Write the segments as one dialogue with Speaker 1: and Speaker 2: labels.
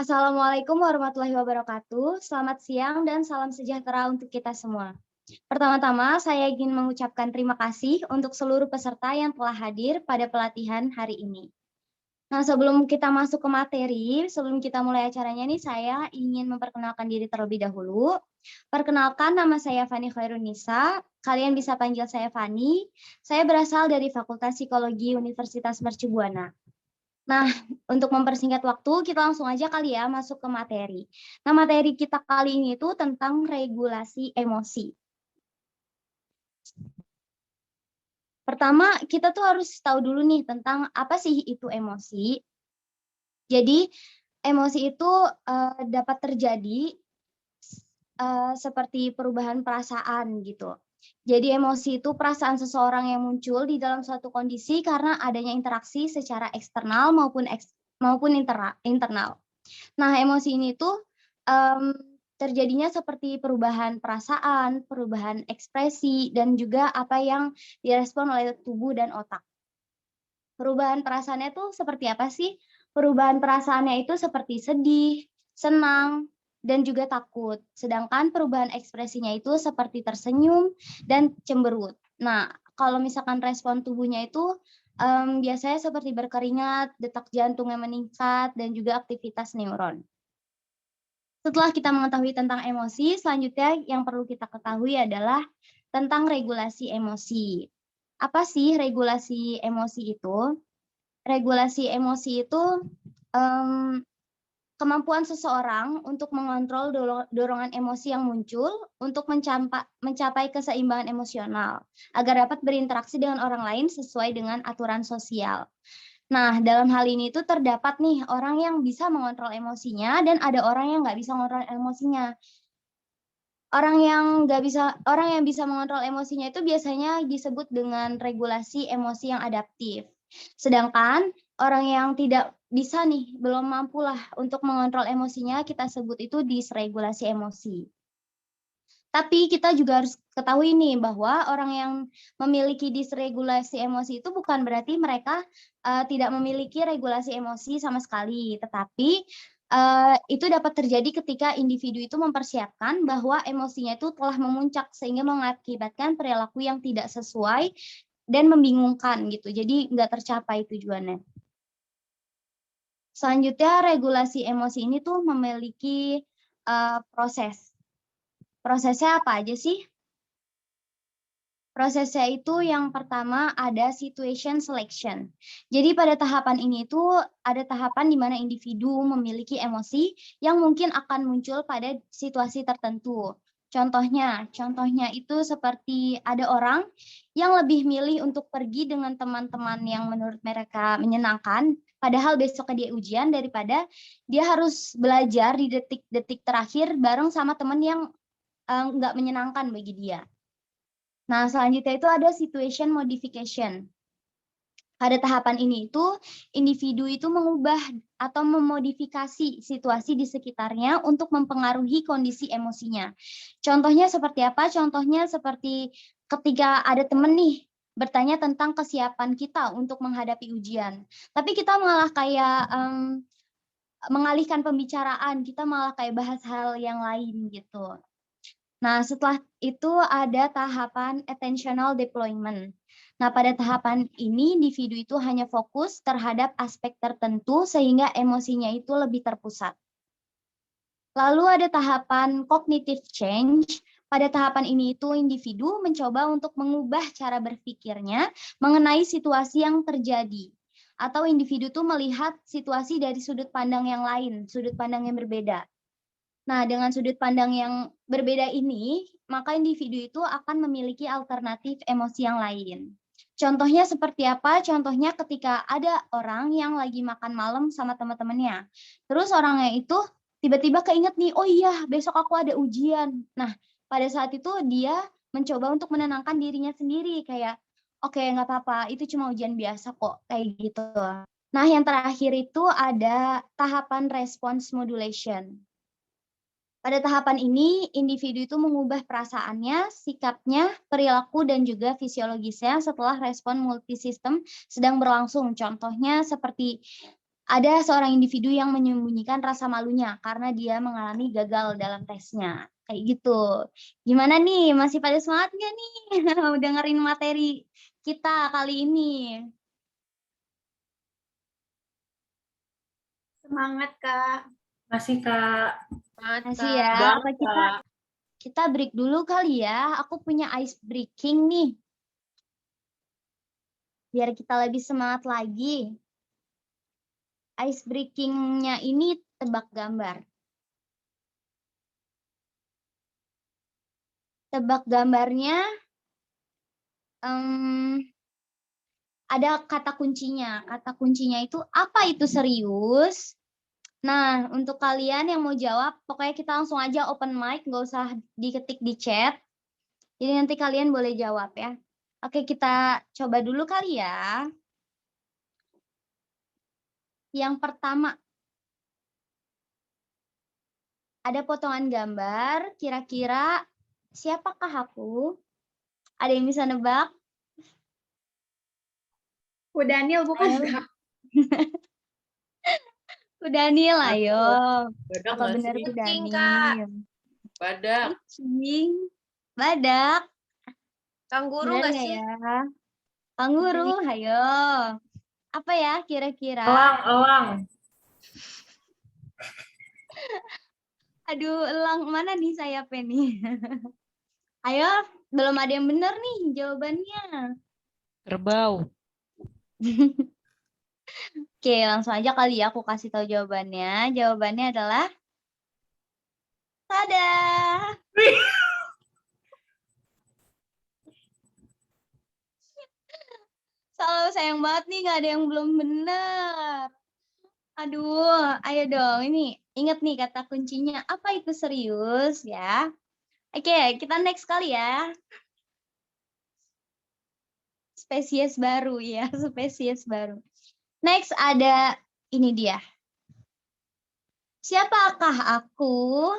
Speaker 1: Assalamualaikum warahmatullahi wabarakatuh. Selamat siang dan salam sejahtera untuk kita semua. Pertama-tama, saya ingin mengucapkan terima kasih untuk seluruh peserta yang telah hadir pada pelatihan hari ini. Nah, sebelum kita masuk ke materi, sebelum kita mulai acaranya nih, saya ingin memperkenalkan diri terlebih dahulu. Perkenalkan, nama saya Fani Khairunisa. Kalian bisa panggil saya Fani. Saya berasal dari Fakultas Psikologi Universitas Mercubuana. Nah, untuk mempersingkat waktu, kita langsung aja kali ya masuk ke materi. Nah, materi kita kali ini itu tentang regulasi emosi. Pertama, kita tuh harus tahu dulu nih tentang apa sih itu emosi. Jadi, emosi itu dapat terjadi seperti perubahan perasaan gitu. Jadi emosi itu perasaan seseorang yang muncul di dalam suatu kondisi karena adanya interaksi secara eksternal maupun internal. Nah, emosi ini tuh terjadinya seperti perubahan perasaan, perubahan ekspresi, dan juga apa yang direspon oleh tubuh dan otak. Perubahan perasaannya tuh seperti apa sih? Perubahan perasaannya itu seperti sedih, senang, dan juga takut. Sedangkan perubahan ekspresinya itu seperti tersenyum dan cemberut. Nah, kalau misalkan respon tubuhnya itu biasanya seperti berkeringat, detak jantung yang meningkat, dan juga aktivitas neuron. Setelah kita mengetahui tentang emosi, selanjutnya yang perlu kita ketahui adalah tentang regulasi emosi. Apa sih regulasi emosi itu? Regulasi emosi itu um, kemampuan seseorang untuk mengontrol dorongan emosi yang muncul untuk mencapai keseimbangan emosional agar dapat berinteraksi dengan orang lain sesuai dengan aturan sosial. Nah, dalam hal ini tuh terdapat nih orang yang bisa mengontrol emosinya dan ada orang yang nggak bisa mengontrol emosinya. Orang yang bisa mengontrol emosinya itu biasanya disebut dengan regulasi emosi yang adaptif. Sedangkan orang yang tidak bisa nih, belum mampulah untuk mengontrol emosinya, kita sebut itu disregulasi emosi. Tapi kita juga harus ketahui nih bahwa orang yang memiliki disregulasi emosi itu bukan berarti mereka tidak memiliki regulasi emosi sama sekali, tetapi itu dapat terjadi ketika individu itu mempersiapkan bahwa emosinya itu telah memuncak sehingga mengakibatkan perilaku yang tidak sesuai dan membingungkan gitu. Jadi nggak tercapai tujuannya. Selanjutnya regulasi emosi ini tuh memiliki proses. Prosesnya apa aja sih? Prosesnya itu yang pertama ada situation selection. Jadi pada tahapan ini itu ada tahapan di mana individu memiliki emosi yang mungkin akan muncul pada situasi tertentu. Contohnya itu seperti ada orang yang lebih milih untuk pergi dengan teman-teman yang menurut mereka menyenangkan, padahal besoknya dia ujian daripada dia harus belajar di detik-detik terakhir bareng sama teman yang nggak menyenangkan bagi dia. Nah, selanjutnya itu ada situation modification. Pada tahapan ini itu, individu itu mengubah atau memodifikasi situasi di sekitarnya untuk mempengaruhi kondisi emosinya. Contohnya seperti apa? Contohnya seperti ketika ada teman nih, bertanya tentang kesiapan kita untuk menghadapi ujian. Tapi kita malah kayak mengalihkan pembicaraan, kita malah kayak bahas hal yang lain gitu. Nah, setelah itu ada tahapan attentional deployment. Nah, pada tahapan ini individu itu hanya fokus terhadap aspek tertentu sehingga emosinya itu lebih terpusat. Lalu ada tahapan cognitive change. Pada tahapan ini itu individu mencoba untuk mengubah cara berpikirnya mengenai situasi yang terjadi. Atau individu itu melihat situasi dari sudut pandang yang lain, sudut pandang yang berbeda. Nah, dengan sudut pandang yang berbeda ini, maka individu itu akan memiliki alternatif emosi yang lain. Contohnya seperti apa? Contohnya ketika ada orang yang lagi makan malam sama teman-temannya. Terus orangnya itu tiba-tiba keinget nih, oh iya besok aku ada ujian. Nah, pada saat itu dia mencoba untuk menenangkan dirinya sendiri kayak, oke nggak apa-apa, itu cuma ujian biasa kok, kayak gitu. Nah, yang terakhir itu ada tahapan response modulation. Pada tahapan ini, individu itu mengubah perasaannya, sikapnya, perilaku, dan juga fisiologisnya setelah respon multisistem sedang berlangsung. Contohnya seperti ada seorang individu yang menyembunyikan rasa malunya karena dia mengalami gagal dalam tesnya. Kayak gitu. Gimana nih? Masih pada semangat nggak nih? Dengerin materi kita kali ini.
Speaker 2: Semangat, Kak.
Speaker 3: Masih, Kak.
Speaker 1: Masih ya. Apa kita break dulu kali ya? Aku punya ice breaking nih. Biar kita lebih semangat lagi. Ice breaking-nya ini tebak gambar. Tebak gambarnya ada kata kuncinya. Kata kuncinya itu apa itu serius? Nah, untuk kalian yang mau jawab, pokoknya kita langsung aja open mic, nggak usah diketik di chat. Jadi nanti kalian boleh jawab ya. Oke, kita coba dulu kali ya. Yang pertama, ada potongan gambar, kira-kira siapakah aku? Ada yang bisa nebak?
Speaker 2: Daniel bukan, Kak?
Speaker 1: Daniel, ayo.
Speaker 3: Badak
Speaker 1: Apa benar Daniel?
Speaker 3: Badak.
Speaker 1: Kucing. Badak.
Speaker 2: Kangguru
Speaker 1: Benar
Speaker 2: nggak
Speaker 1: nggak
Speaker 2: sih?
Speaker 1: ya? Kanguru, ayo. Apa ya kira-kira?
Speaker 3: Elang.
Speaker 1: Aduh, elang mana nih sayapnya nih? Ayo, belum ada yang benar nih jawabannya.
Speaker 3: Kerbau.
Speaker 1: Oke, langsung aja kali ya aku kasih tahu jawabannya. Jawabannya adalah tada. Selalu sayang banget nih nggak ada yang belum benar. Aduh, ayo dong ini ingat nih kata kuncinya apa itu serius ya. Oke, kita next kali ya. Spesies baru ya, spesies baru. Next ada ini dia. Siapakah aku?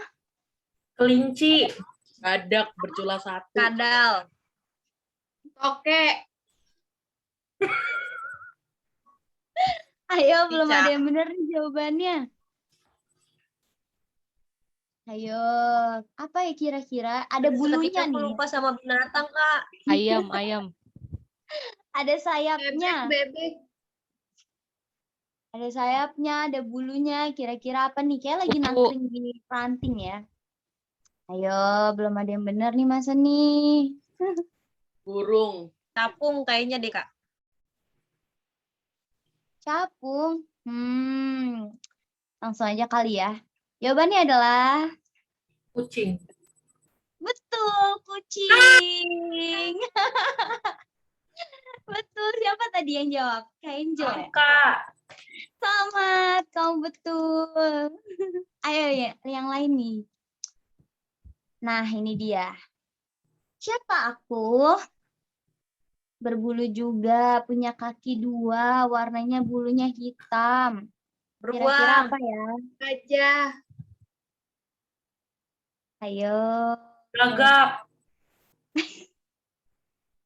Speaker 3: Kelinci. Badak bercula satu.
Speaker 2: Kadal. Oke.
Speaker 1: Ayo, belum
Speaker 2: Cicak.
Speaker 1: ada yang benar nih jawabannya. Ayo, apa ya kira-kira? Ada bulunya
Speaker 2: Aku
Speaker 1: nih.
Speaker 2: lupa sama binatang, Kak.
Speaker 3: Ayam.
Speaker 1: Ada sayapnya.
Speaker 2: Bebek.
Speaker 1: Ada sayapnya, ada bulunya. Kira-kira apa nih? Kayak lagi nangkring di ranting ya. Ayo, belum ada yang benar nih masa nih.
Speaker 3: Burung.
Speaker 2: Capung kayaknya deh, Kak.
Speaker 1: Capung. Langsung aja kali ya. Jawabannya adalah
Speaker 3: Kucing.
Speaker 1: betul, kucing. Betul, siapa tadi yang jawab? Kak Angel ya?
Speaker 3: Kak.
Speaker 1: Selamat, kamu betul. Ayo ya, yang lain nih. Nah, ini dia. Siapa aku? Berbulu juga, punya kaki 2, warnanya bulunya hitam. Kira-kira apa ya?
Speaker 2: Gajah.
Speaker 1: Ayo.
Speaker 3: Gagak.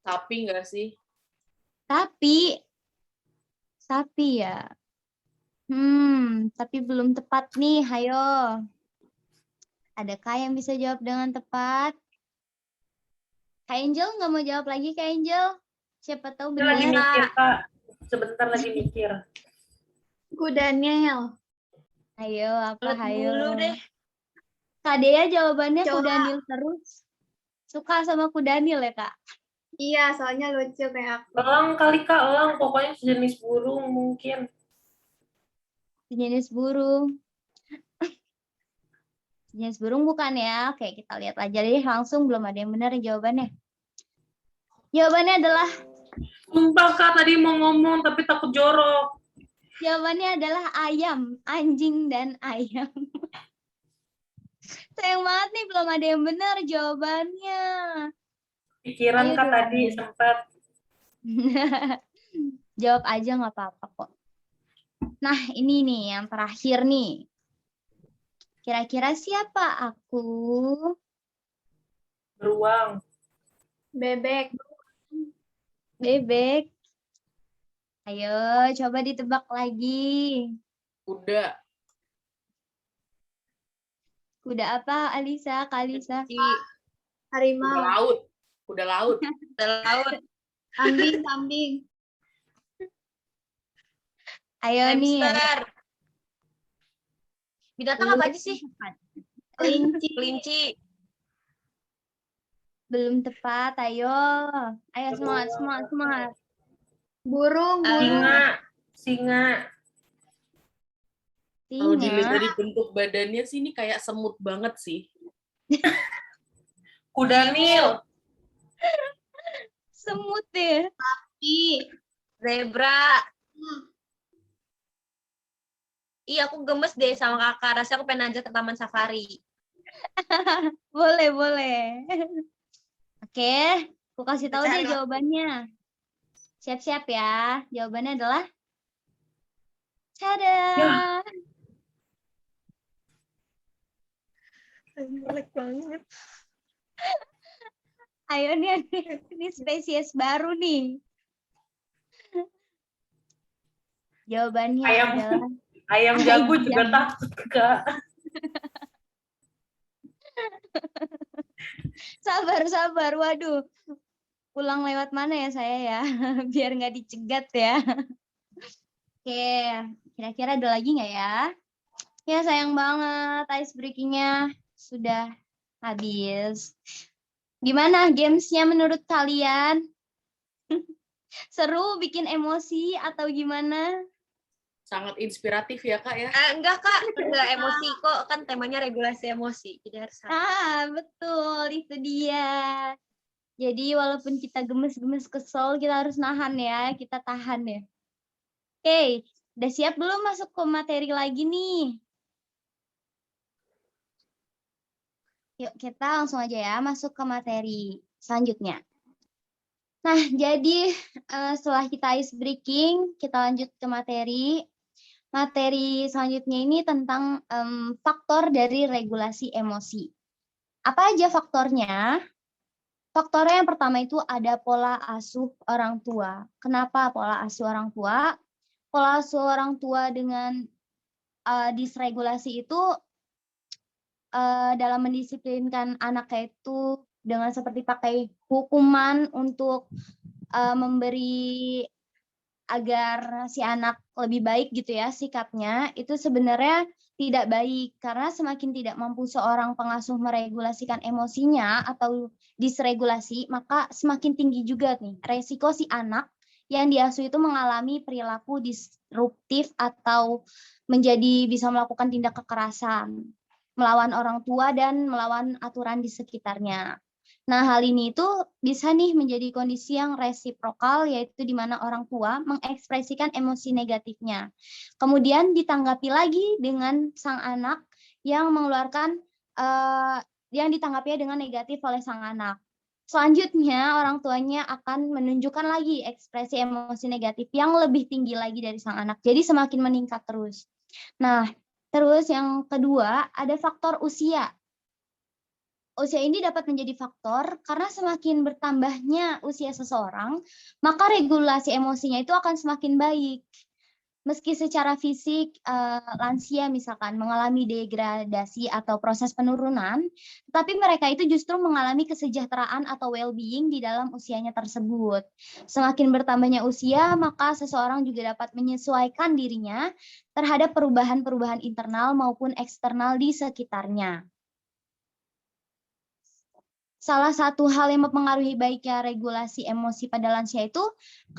Speaker 3: Sapi nggak sih?
Speaker 1: Sapi ya. Tapi belum tepat nih. Ayo. Adakah yang bisa jawab dengan tepat? Kak Angel nggak mau jawab lagi, Kak Angel? Siapa tahu
Speaker 3: Kita lagi
Speaker 1: benar.
Speaker 3: mikir, Kak. Sebentar lagi mikir.
Speaker 2: Daniel.
Speaker 1: Ayo, apa? Ayo.
Speaker 2: Bulu deh.
Speaker 1: Kak Dea jawabannya
Speaker 2: Coba.
Speaker 1: Kudanil terus. Suka sama Kudanil ya, Kak?
Speaker 2: Iya, soalnya lucu kayak aku.
Speaker 3: Elang kali, Kak. Elang pokoknya sejenis burung mungkin.
Speaker 1: Jenis burung. Jenis burung bukan ya? Oke, kita lihat aja deh langsung. Belum ada yang benar jawabannya. Jawabannya adalah
Speaker 3: Sumpah, Kak. Tadi mau ngomong tapi takut jorok.
Speaker 1: Jawabannya adalah ayam, anjing dan ayam. Sayang banget nih belum ada yang benar jawabannya.
Speaker 3: Pikiran,
Speaker 1: Ayo
Speaker 3: Kak,
Speaker 1: dong.
Speaker 3: tadi sempat.
Speaker 1: Jawab aja nggak apa-apa kok. Nah, ini nih yang terakhir nih. Kira-kira siapa aku?
Speaker 3: Beruang.
Speaker 2: Bebek.
Speaker 1: Bebek. Ayo, coba ditebak lagi.
Speaker 3: Kuda.
Speaker 1: Kuda apa, Alisa? Kak Alisa?
Speaker 3: Kuda
Speaker 2: Harimau.
Speaker 3: laut. Kuda laut.
Speaker 4: Kuda laut.
Speaker 2: Kambing.
Speaker 1: Ayo nih.
Speaker 4: Hamster. Binatang apa aja sih?
Speaker 2: Kelinci.
Speaker 4: Kelinci.
Speaker 1: Belum tepat, ayo. Ayo semangat.
Speaker 2: Burung.
Speaker 3: Singa. Kalau dilihat
Speaker 1: Singa.
Speaker 3: dari bentuk badannya sih ini kayak semut banget sih.
Speaker 5: Kuda Nil.
Speaker 1: Semut ya.
Speaker 4: Zebra. Iya, aku gemes deh sama kakak. Rasanya aku pengen aja ke taman safari.
Speaker 1: Boleh. Oke, aku kasih tahu deh
Speaker 4: Cari.
Speaker 1: jawabannya. Siap-siap ya. Jawabannya adalah tada.
Speaker 3: Ya.
Speaker 4: Jelek banget.
Speaker 1: Ayo nih, ini spesies baru nih. Jawabannya adalah
Speaker 3: Ayam jago juga
Speaker 1: Ayam.
Speaker 3: takut, Kak.
Speaker 1: sabar. Waduh, pulang lewat mana ya saya ya, biar nggak dicegat ya. Oke, kira-kira ada lagi nggak ya? Ya sayang banget, ice breaking-nya sudah habis. Gimana gamesnya menurut kalian? Seru, bikin emosi atau gimana?
Speaker 3: Sangat inspiratif ya, Kak ya.
Speaker 4: Enggak, Kak. Enggak emosi kok. Kan temanya regulasi emosi. Jadi harus
Speaker 1: Betul, itu dia. Jadi walaupun kita gemes-gemes kesel, kita harus nahan ya, kita tahan ya. Oke, udah siap belum masuk ke materi lagi nih? Yuk kita langsung aja ya masuk ke materi selanjutnya. Nah, jadi setelah kita ice breaking, kita lanjut ke materi. Materi selanjutnya ini tentang faktor dari regulasi emosi. Apa aja faktornya? Faktornya yang pertama itu ada pola asuh orang tua. Kenapa pola asuh orang tua? Pola asuh orang tua dengan disregulasi itu dalam mendisiplinkan anaknya itu dengan seperti pakai hukuman untuk memberi agar si anak lebih baik gitu ya sikapnya, itu sebenarnya tidak baik karena semakin tidak mampu seorang pengasuh meregulasikan emosinya atau disregulasi, maka semakin tinggi juga nih resiko si anak yang diasuh itu mengalami perilaku disruptif atau menjadi bisa melakukan tindak kekerasan melawan orang tua dan melawan aturan di sekitarnya. Nah, hal ini itu bisa nih menjadi kondisi yang resiprokal, yaitu di mana orang tua mengekspresikan emosi negatifnya. Kemudian ditanggapi lagi dengan sang anak yang mengeluarkan, yang ditanggapinya dengan negatif oleh sang anak. Selanjutnya, orang tuanya akan menunjukkan lagi ekspresi emosi negatif yang lebih tinggi lagi dari sang anak. Jadi semakin meningkat terus. Nah, terus yang kedua, ada faktor usia. Usia ini dapat menjadi faktor karena semakin bertambahnya usia seseorang, maka regulasi emosinya itu akan semakin baik. Meski secara fisik lansia misalkan mengalami degradasi atau proses penurunan, tetapi mereka itu justru mengalami kesejahteraan atau well-being di dalam usianya tersebut. Semakin bertambahnya usia, maka seseorang juga dapat menyesuaikan dirinya terhadap perubahan-perubahan internal maupun eksternal di sekitarnya. Salah satu hal yang mempengaruhi baiknya regulasi emosi pada lansia itu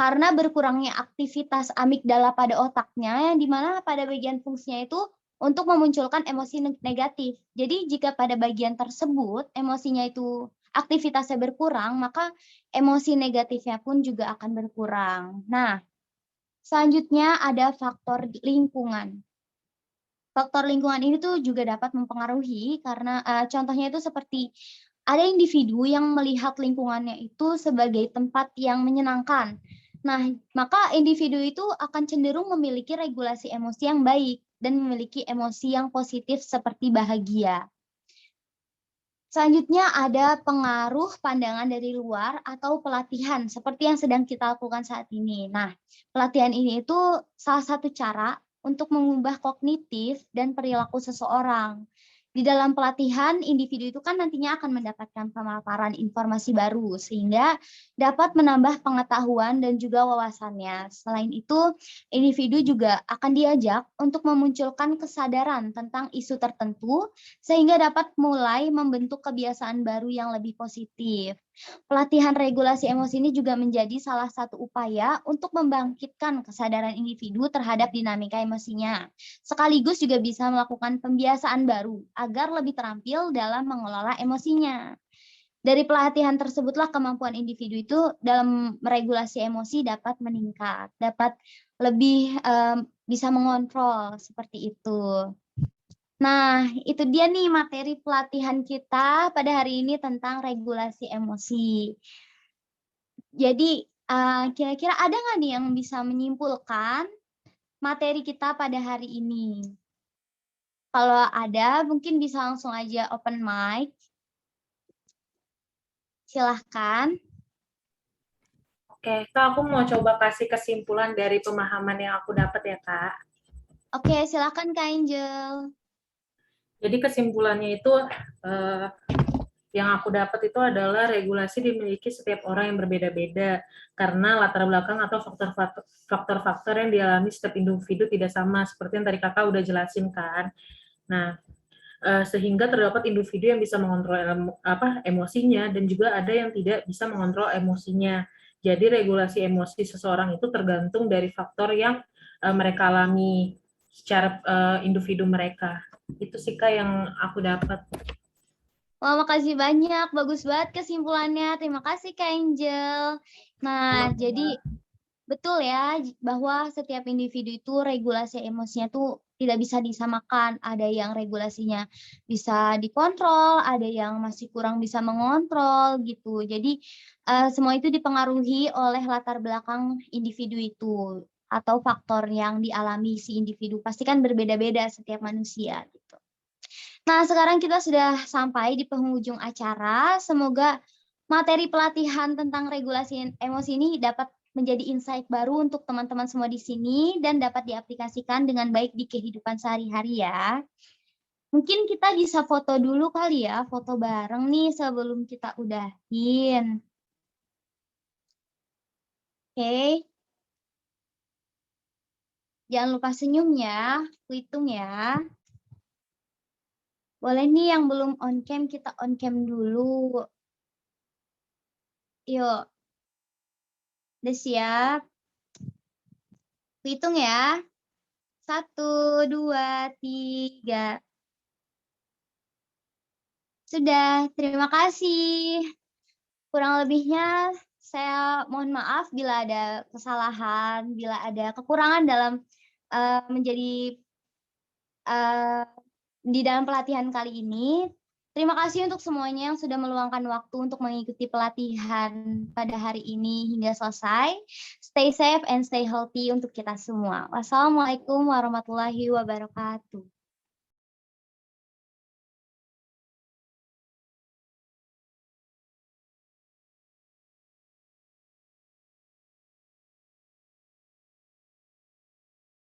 Speaker 1: karena berkurangnya aktivitas amigdala pada otaknya, yang dimana pada bagian fungsinya itu untuk memunculkan emosi negatif. Jadi jika pada bagian tersebut emosinya itu aktivitasnya berkurang, maka emosi negatifnya pun juga akan berkurang. Nah, selanjutnya ada faktor lingkungan. Faktor lingkungan ini tuh juga dapat mempengaruhi karena contohnya itu seperti ada individu yang melihat lingkungannya itu sebagai tempat yang menyenangkan. Nah, maka individu itu akan cenderung memiliki regulasi emosi yang baik dan memiliki emosi yang positif seperti bahagia. Selanjutnya ada pengaruh pandangan dari luar atau pelatihan seperti yang sedang kita lakukan saat ini. Nah, pelatihan ini itu salah satu cara untuk mengubah kognitif dan perilaku seseorang. Di dalam pelatihan, individu itu kan nantinya akan mendapatkan pemaparan informasi baru sehingga dapat menambah pengetahuan dan juga wawasannya. Selain itu, individu juga akan diajak untuk memunculkan kesadaran tentang isu tertentu sehingga dapat mulai membentuk kebiasaan baru yang lebih positif. Pelatihan regulasi emosi ini juga menjadi salah satu upaya untuk membangkitkan kesadaran individu terhadap dinamika emosinya. Sekaligus juga bisa melakukan pembiasaan baru agar lebih terampil dalam mengelola emosinya. Dari pelatihan tersebutlah kemampuan individu itu dalam meregulasi emosi dapat meningkat, dapat lebih bisa mengontrol seperti itu. Nah, itu dia nih materi pelatihan kita pada hari ini tentang regulasi emosi. Jadi, kira-kira ada nggak nih yang bisa menyimpulkan materi kita pada hari ini? Kalau ada, mungkin bisa langsung aja open mic. Silahkan.
Speaker 3: Oke, Kak, aku mau coba kasih kesimpulan dari pemahaman yang aku dapat ya, Kak.
Speaker 1: Oke, silahkan Kak Angel.
Speaker 3: Jadi kesimpulannya itu yang aku dapat itu adalah regulasi dimiliki setiap orang yang berbeda-beda karena latar belakang atau faktor-faktor yang dialami setiap individu tidak sama seperti yang tadi Kakak udah jelasin kan. Nah, sehingga terdapat individu yang bisa mengontrol emosinya dan juga ada yang tidak bisa mengontrol emosinya. Jadi regulasi emosi seseorang itu tergantung dari faktor yang mereka alami secara individu mereka. Itu sih Kak yang aku dapat.
Speaker 1: Wah, makasih banyak. Bagus banget kesimpulannya. Terima kasih Kak Angel. Nah, jadi betul ya bahwa setiap individu itu regulasi emosinya tuh tidak bisa disamakan. Ada yang regulasinya bisa dikontrol, ada yang masih kurang bisa mengontrol gitu. Jadi semua itu dipengaruhi oleh latar belakang individu itu atau faktor yang dialami si individu. Pasti kan berbeda-beda setiap manusia gitu. Nah, sekarang kita sudah sampai di penghujung acara. Semoga materi pelatihan tentang regulasi emosi ini dapat menjadi insight baru untuk teman-teman semua di sini dan dapat diaplikasikan dengan baik di kehidupan sehari-hari ya. Mungkin kita bisa foto dulu kali ya, foto bareng nih sebelum kita udahin. Oke. Jangan lupa senyum ya, aku hitung ya. Boleh nih yang belum on cam, kita on cam dulu. Yuk. Udah siap? Aku hitung ya. 1, 2, 3. Sudah, terima kasih. Kurang lebihnya saya mohon maaf bila ada kesalahan, bila ada kekurangan dalam di dalam pelatihan kali ini. Terima kasih untuk semuanya yang sudah meluangkan waktu untuk mengikuti pelatihan pada hari ini hingga selesai. Stay safe and stay healthy untuk kita semua. Wassalamualaikum warahmatullahi wabarakatuh.